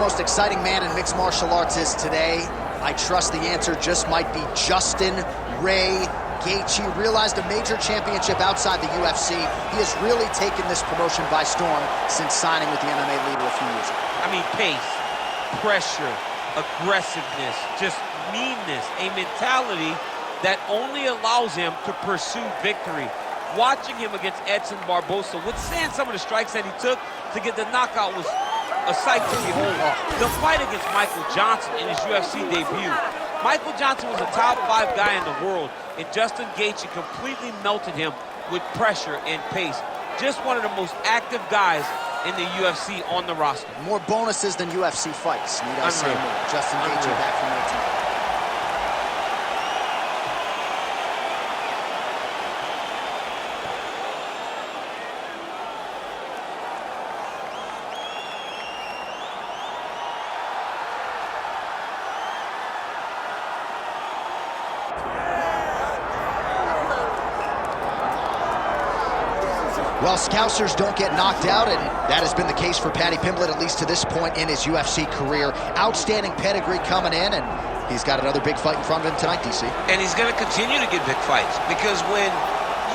most exciting man in mixed martial arts is today? I trust the answer just might be Justin Ray Gaethje. Realized a major championship outside the UFC. He has really taken this promotion by storm since signing with the MMA leader a few years ago. I mean, pace, pressure, aggressiveness, just meanness, a mentality that only allows him to pursue victory. Watching him against Edson Barbosa, withstand some of the strikes that he took to get the knockout was a sight to behold. The fight against Michael Johnson in his UFC debut. Michael Johnson was a top 5 guy in the world, and Justin Gaethje completely melted him with pressure and pace. Just one of the most active guys in the UFC on the roster. More bonuses than UFC fights, need I say more. Justin Gaethje back from there tonight. Well, Scousers don't get knocked out, and that has been the case for Paddy Pimblett, at least to this point in his UFC career. Outstanding pedigree coming in, and he's got another big fight in front of him tonight, DC. And he's going to continue to get big fights, because when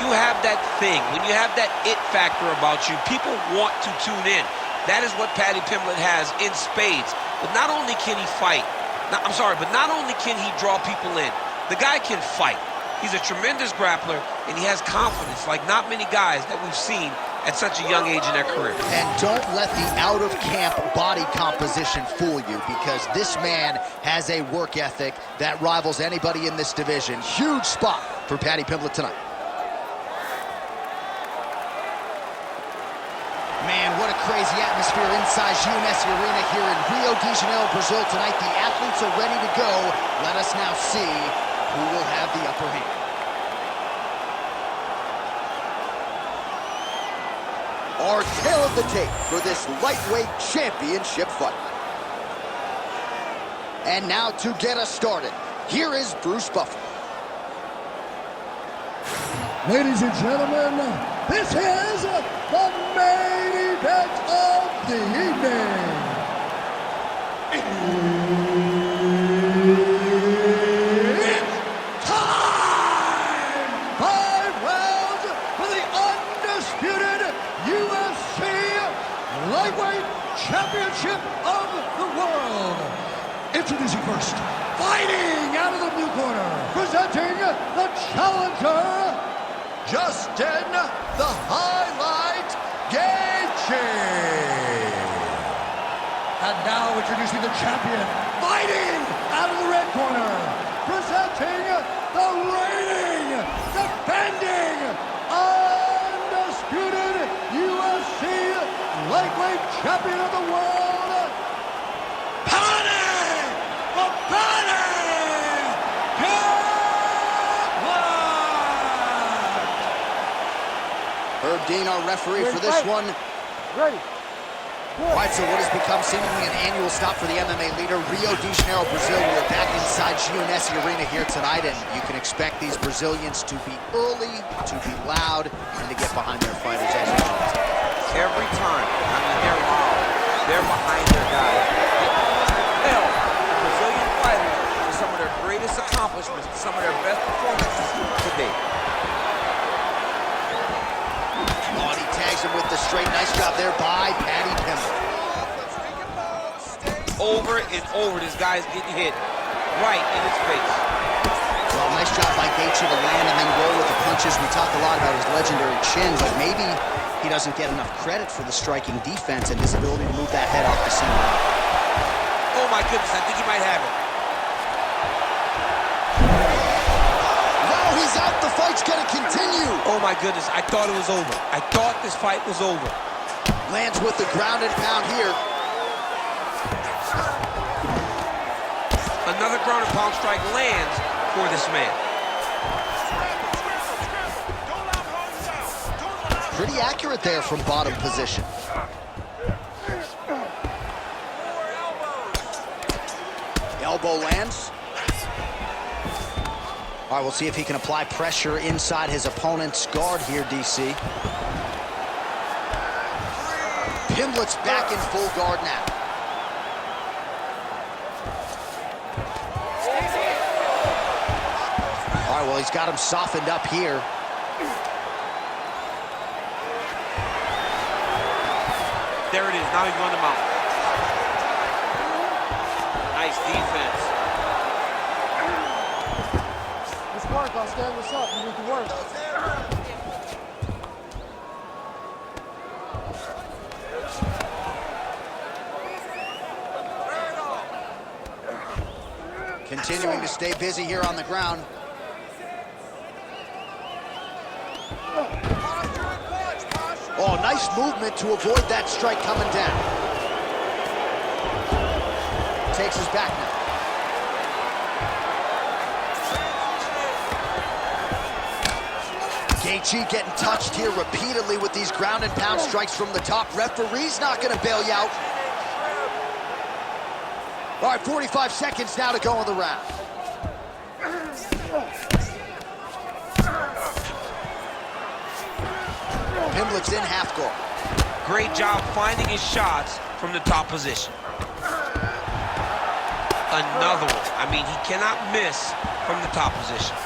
you have that thing, when you have that it factor about you, people want to tune in. That is what Paddy Pimblett has in spades. But not only can he fight, but not only can he draw people in, the guy can fight. He's a tremendous grappler, and he has confidence like not many guys that we've seen at such a young age in their career. And don't let the out-of-camp body composition fool you, because this man has a work ethic that rivals anybody in this division. Huge spot for Paddy Pimblett tonight. Man, what a crazy atmosphere inside UNS Arena here in Rio de Janeiro, Brazil tonight. The athletes are ready to go. Let us now see who will have the upper hand. Our tail of the tape for this lightweight championship fight. And now to get us started, here is Bruce Buffer. Ladies and gentlemen, this is the main event of the evening. Lightweight Championship of the World. Introducing first, fighting out of the blue corner, presenting the challenger, Justin the Highlight Gaethje. And now introducing the champion, fighting out of the red corner, presenting the reigning, defending, undisputed UFC lightweight champion of the world, Paddy Pimblett! Herb Dean, our referee for this one. Ready. All right, so what has become seemingly an annual stop for the MMA leader, Rio de Janeiro, Brazil. We are back inside UNS Arena here tonight, and you can expect these Brazilians to be early, to be loud, and to get behind their fighters as usual. Every time, I mean, they're loud, they're behind their guys. Hell, the Brazilian fighters are some of their greatest accomplishments, some of their best performances to date. Oh, and he tags him with the straight. Nice job there by Paddy Pimblett. Over and over, this guy's getting hit right in his face. Well, nice job by Gaethje to land and then roll with the punches. We talk a lot about his legendary chin, but maybe he doesn't get enough credit for the striking defense and his ability to move that head off the center line. Oh my goodness, I think he might have it. No, he's out. The fight's gonna continue. Oh my goodness, I thought it was over. I thought this fight was over. Lands with the ground and pound here. Another ground and pound strike lands for this man. Pretty accurate there from bottom position. Elbow lands. All right, we'll see if he can apply pressure inside his opponent's guard here, DC. Pimblett's back in full guard now. All right, well, he's got him softened up here. There it is. Now he's on the mount. Nice defense. Let's work. I'll stand this up. You need to work. Continuing to stay busy here on the ground. Oh, nice movement to avoid that strike coming down. Takes his back now. Gaethje getting touched here repeatedly with these ground and pound strikes from the top. Referee's not going to bail you out. All right, 45 seconds now to go in the round. Pimblett's in half guard. Great job finding his shots from the top position. Another one. I mean, he cannot miss from the top position.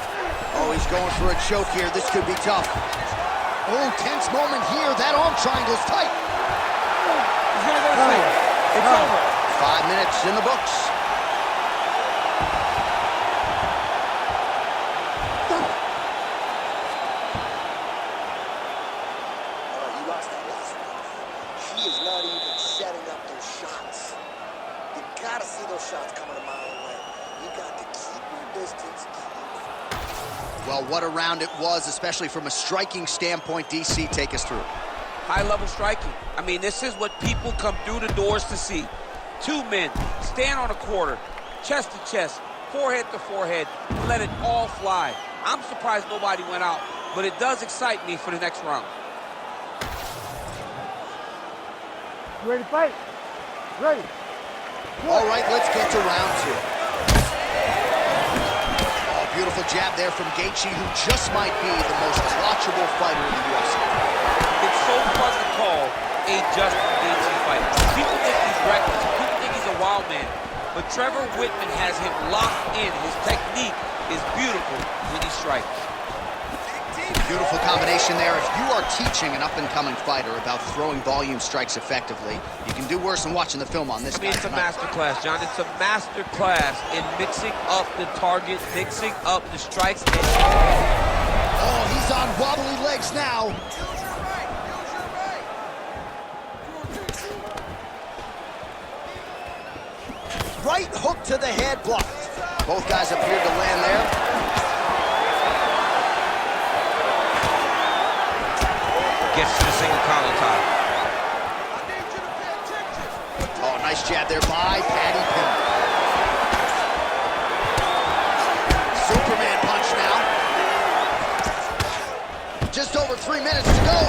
Oh, he's going for a choke here. This could be tough. Oh, tense moment here. That arm triangle's tight. He's gonna go to sleep. It's over. 5 minutes in the books. You lost that last one. He is not even setting up those shots. You gotta see those shots coming a mile away. You got to keep your distance. Well, what a round it was, especially from a striking standpoint. DC, take us through. High-level striking. I mean, this is what people come through the doors to see. Two men stand on a quarter, chest to chest, forehead to forehead, and let it all fly. I'm surprised nobody went out, but it does excite me for the next round. You ready to fight? Ready. All right, let's get to round two. Oh, beautiful jab there from Gaethje, who just might be the most clutchable fighter in the UFC. It's so fun to call a just Gaethje fight. People think he's reckless. People think he's a wild man. But Trevor Whitman has him locked in. His technique is beautiful when he strikes. Beautiful combination there. If you are teaching an up-and-coming fighter about throwing volume strikes effectively, you can do worse than watching the film on this guy It's a tonight. master class, John. It's a master class in mixing up the target, mixing up the strikes. Oh, he's on wobbly legs now. Right hook to the head, blocked. Both guys appeared to land there. Gets to the single collar tie. Oh, nice jab there by Paddy Pimblett. Superman punch now. Just over 3 minutes to go.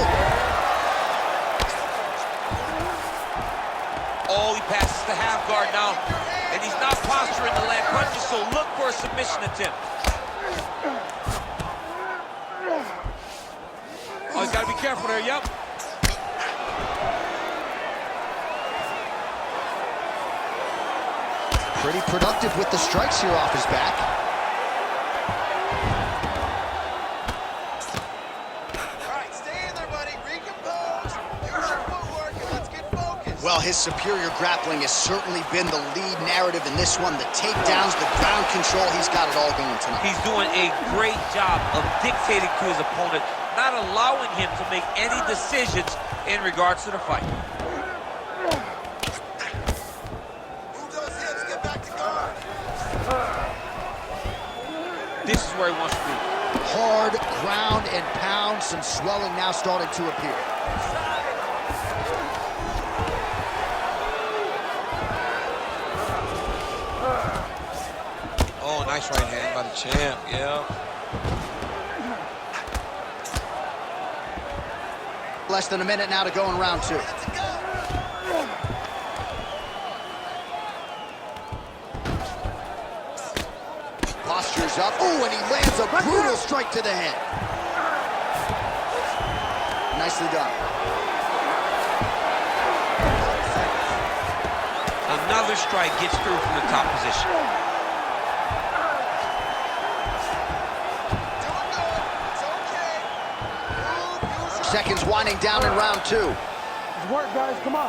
Oh, he passes the half guard now. And he's not posturing to land punches, so look for a submission attempt. Oh, he's got to be careful there, yep. Pretty productive with the strikes here off his back. All right, stay in there, buddy. Recompose. Use your footwork and let's get focused. Well, his superior grappling has certainly been the lead narrative in this one. The takedowns, the ground control, he's got it all going tonight. He's doing a great job of dictating to his opponent, not allowing him to make any decisions in regards to the fight. Move those hips. Get back to guard. This is where he wants to be. Hard ground and pound. Some swelling now starting to appear. Oh, nice right hand by the champ, yeah. Less than a minute now to go in round two. Posture's up. Oh, and he lands a brutal strike to the head. Nicely done. Another strike gets through from the top position. Seconds winding down in round 2. Good work, guys. Come on.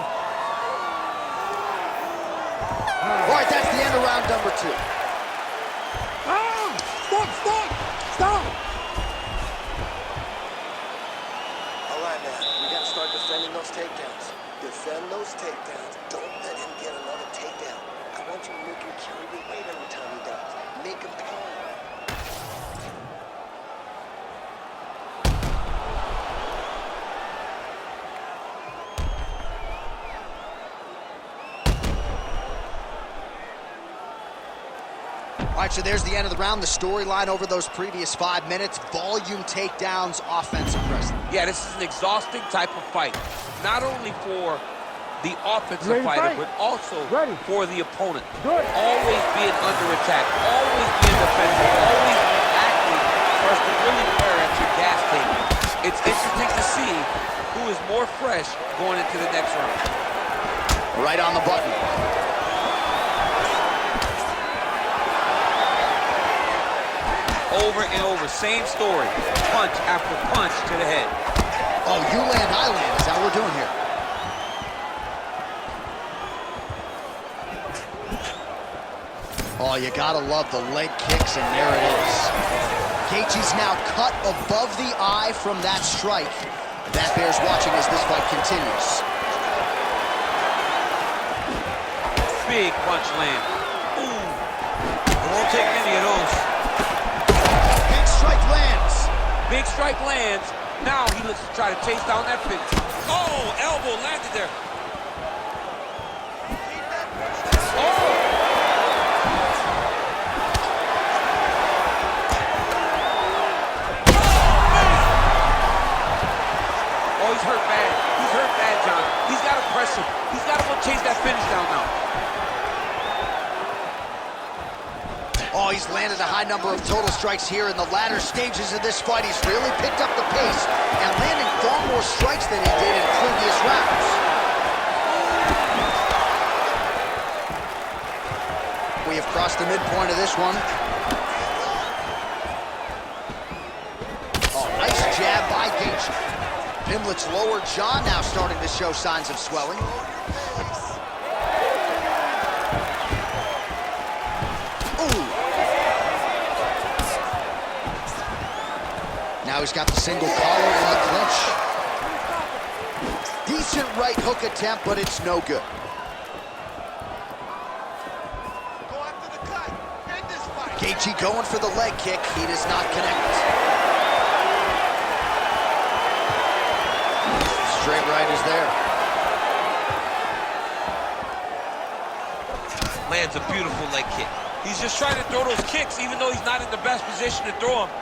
All right, that's the end of round number 2. Stop! All right, man. We got to start defending those takedowns. Defend those takedowns. Don't let him get another takedown. I want you to make him carry your weight every time he does. Make him pay. All right, so there's the end of the round. The storyline over those previous 5 minutes. Volume takedowns, offensive wrestling. Yeah, this is an exhausting type of fight. Not only for the offensive fighter, but also for the opponent. Always being under attack, always being defensive, always acting for us to really wear at your gas tank. It's interesting to see who is more fresh going into the next round. Right on the button. Over and over, same story. Punch after punch to the head. Oh, you land, I land. Is that what we're doing here? Oh, you gotta love the leg kicks, and there it is. Gaethje's now cut above the eye from that strike. That bears watching as this fight continues. Big punch land. Ooh. It won't take many of those. Strike lands. Big strike lands. Now he looks to try to chase down that finish. Oh, elbow landed there. Oh! Oh, he's hurt bad. He's hurt bad, John. He's got to press him. He's got to go chase that finish down now. Oh, he's landed a high number of total strikes here in the latter stages of this fight. He's really picked up the pace and landing far more strikes than he did in previous rounds. We have crossed the midpoint of this one. Oh, nice jab by Gaethje. Pimblett's lower jaw now starting to show signs of swelling. Now he's got the single collar in the clinch. Decent right hook attempt, but it's no good. Go after the cut. End this fight. Gaethje going for the leg kick. He does not connect. Straight right is there. Lands a beautiful leg kick. He's just trying to throw those kicks, even though he's not in the best position to throw them.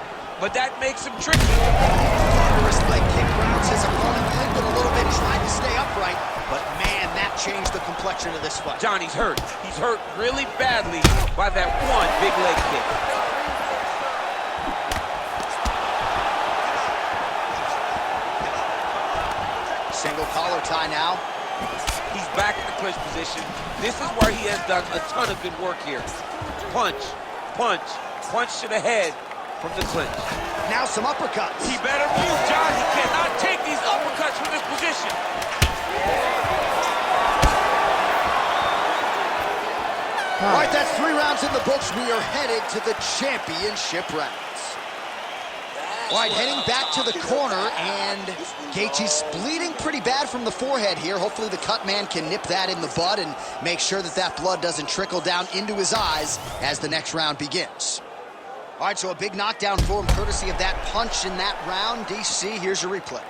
But that makes him tricky. Thunderous leg kick grounds his opponent limping a little bit, trying to stay upright. But man, that changed the complexion of this fight. John, he's hurt. He's hurt really badly by that one big leg kick. Single collar tie now. He's back in the clinch position. This is where he has done a ton of good work here. Punch, punch, punch to the head from the clinch. Now some uppercuts. He better move, John. He cannot take these uppercuts from this position. All right, that's 3 rounds in the books. We are headed to the championship rounds. All right, heading back to the corner, and Gaethje's bleeding pretty bad from the forehead here. Hopefully the cut man can nip that in the bud and make sure that that blood doesn't trickle down into his eyes as the next round begins. All right, so a big knockdown for him, courtesy of that punch in that round. DC, here's your replay.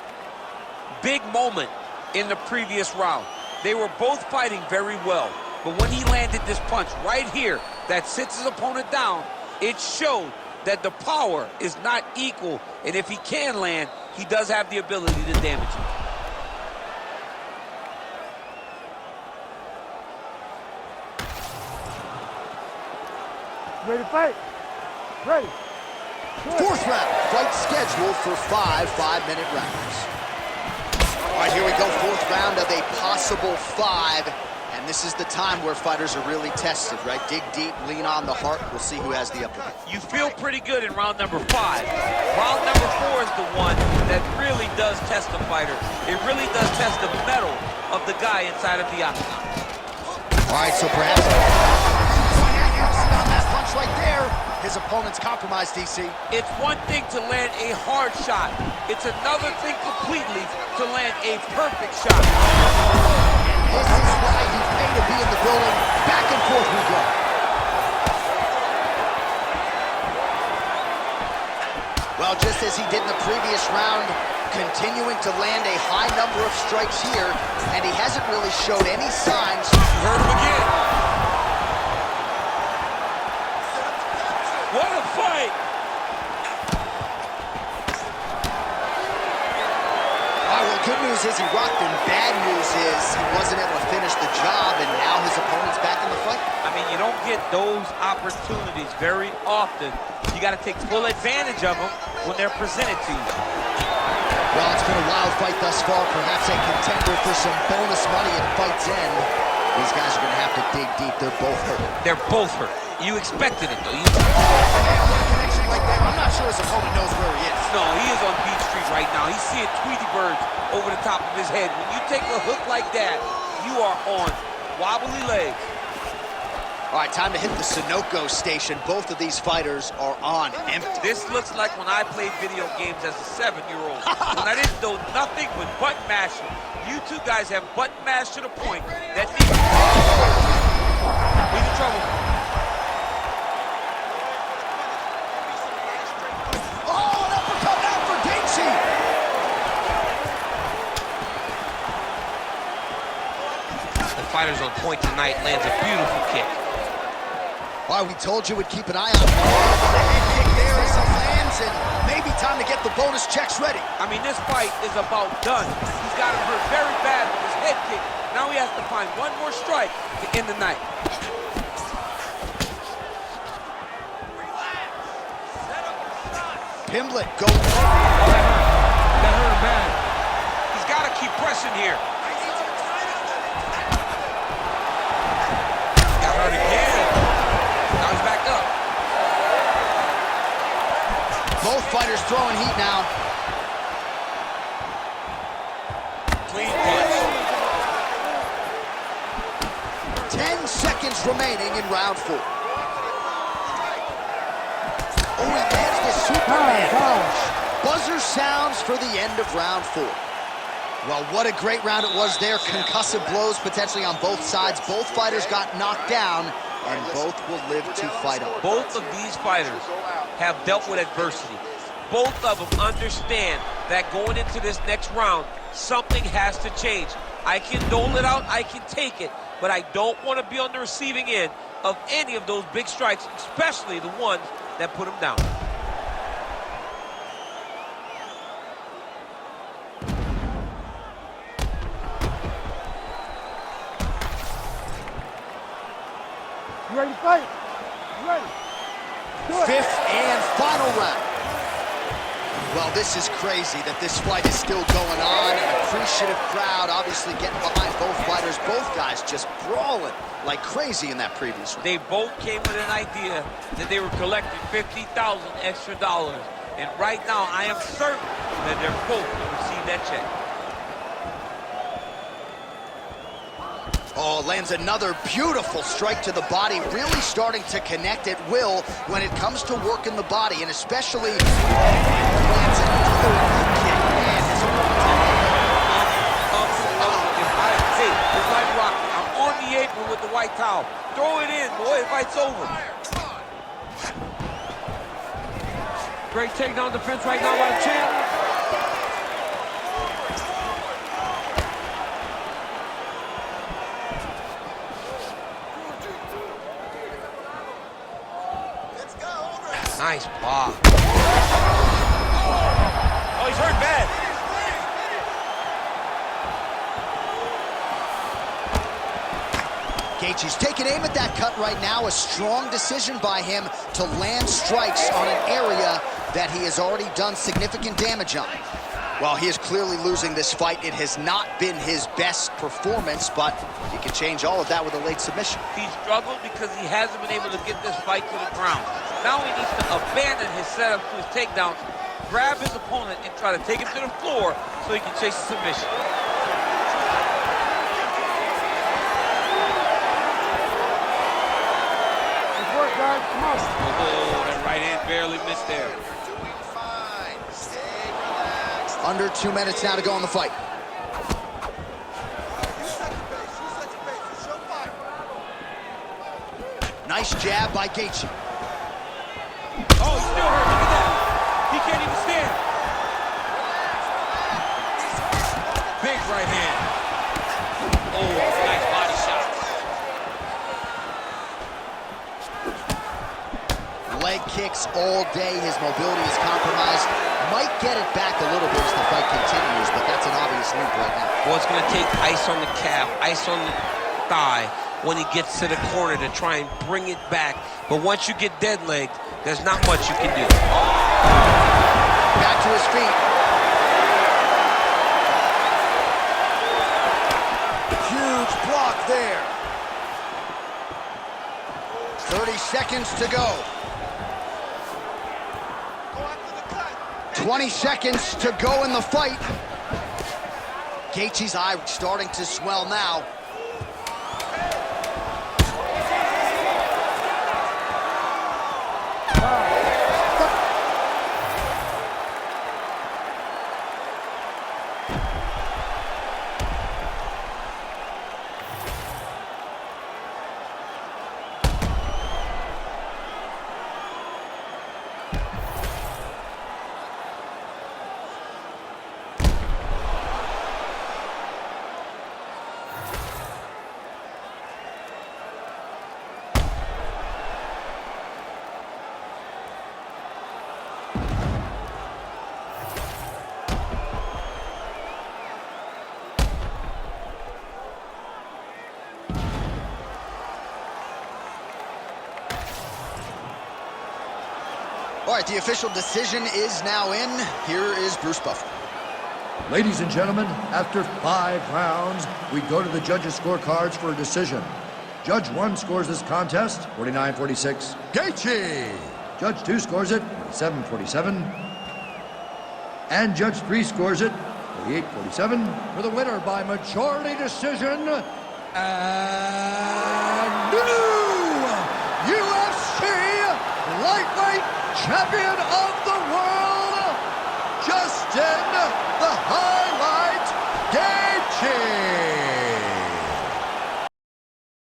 Big moment in the previous round. They were both fighting very well, but when he landed this punch right here that sits his opponent down, it showed that the power is not equal, and if he can land, he does have the ability to damage him. Ready to fight? Ready. Fourth round, fight scheduled for 5 5-minute rounds. All right, here we go, fourth round of a possible 5. And this is the time where fighters are really tested, right? Dig deep, lean on the heart. We'll see who has the upper hand. You feel pretty good in round number 5. Round number 4 is the one that really does test the fighter. It really does test the mettle of the guy inside of the octagon. All right, so perhaps on that punch right there. His opponent's compromised, DC. It's one thing to land a hard shot. It's another thing completely to land a perfect shot. This is why he's paid to be in the building. Back and forth we go. Well, just as he did in the previous round, continuing to land a high number of strikes here, and he hasn't really showed any signs. Heard him again. What a fight! Well, good news is he rocked him. Bad news is he wasn't able to finish the job, and now his opponent's back in the fight. I mean, you don't get those opportunities very often. You got to take full advantage of them when they're presented to you. Well, it's been a wild fight thus far. Perhaps a contender for some bonus money at fight's end. These guys are going to have to dig deep. They're both hurt. They're both hurt. You expected it, though. Connection like that. I'm not sure his opponent knows where he is. No, he is on Beach Street right now. He's seeing Tweety birds over the top of his head. When you take a hook like that, you are on wobbly legs. All right, time to hit the Sunoco station. Both of these fighters are on empty. This looks like when I played video games as a 7-year-old. When I didn't know nothing but button mashing. You two guys have button mashed to the point that he's in trouble. Oh, an uppercut out for Gaethje. The fighter's on point tonight, lands a beautiful kick. All right, we told you we'd keep an eye on him. The head kick there as he lands, and maybe time to get the bonus checks ready. I mean, this fight is about done. He's got him hurt very bad with his head kick. Now he has to find one more strike to end the night. Pimblett goes. That hurt him bad. He's got to keep pressing here. Got hurt again. Now he's back up. Both fighters throwing heat now. Clean punch. 10 seconds remaining in round 4. Oh, he lands the Superman punch. Buzzer sounds for the end of round 4. Well, what a great round it was there. Concussive blows potentially on both sides. Both fighters got knocked down, and both will live to fight on. Both of these fighters have dealt with adversity. Both of them understand that going into this next round, something has to change. I can dole it out, I can take it, but I don't want to be on the receiving end of any of those big strikes, especially the ones that put him down. You ready to fight? You ready? Do it. 5th and final round. Well, this is crazy that this fight is still going on. An appreciative crowd obviously getting behind both fighters. Both guys just brawling like crazy in that previous round. They both came with an idea that they were collecting $50,000 extra dollars. And right now, I am certain that they're both going to receive that check. Oh, lands another beautiful strike to the body, really starting to connect at will when it comes to working the body, and especially lands another kick. Man, his It's like Rocky. I'm on the apron with the white towel. Throw it in, boy. The fight's over. Great takedown defense right now by the champ. Nice block. Oh, he's hurt bad. Gaethje's taking aim at that cut right now. A strong decision by him to land strikes on an area that he has already done significant damage on. Well, he is clearly losing this fight. It has not been his best performance, but he can change all of that with a late submission. He struggled because he hasn't been able to get this fight to the ground. Now he needs to abandon his setup to his takedowns, grab his opponent, and try to take him to the floor so he can chase the submission. Good work, guys. Come on. Oh, that right hand barely missed there. Under 2 minutes now to go in the fight. Nice jab by Gaethje. Oh, he's still hurt. Look at that. He can't even stand. Big right hand. Oh, nice body shot. Leg kicks all day. His mobility is compromised. Might get it back a little bit as the fight continues, but that's an obvious limp right now. Well, it's going to take ice on the calf, ice on the thigh when he gets to the corner to try and bring it back. But once you get dead legged, there's not much you can do. Back to his feet. Huge block there. 30 seconds to go. 20 seconds to go in the fight. Gaethje's eye starting to swell now. All right, the official decision is now in. Here is Bruce Buffer. Ladies and gentlemen, after 5 rounds, we go to the judges' scorecards for a decision. Judge 1 scores this contest, 49-46, Gaethje. Judge 2 scores it, 47-47. And Judge 3 scores it, 48-47. For the winner by majority decision, and new UFC lightweight champion of the world, Justin the Highlight Gaethje.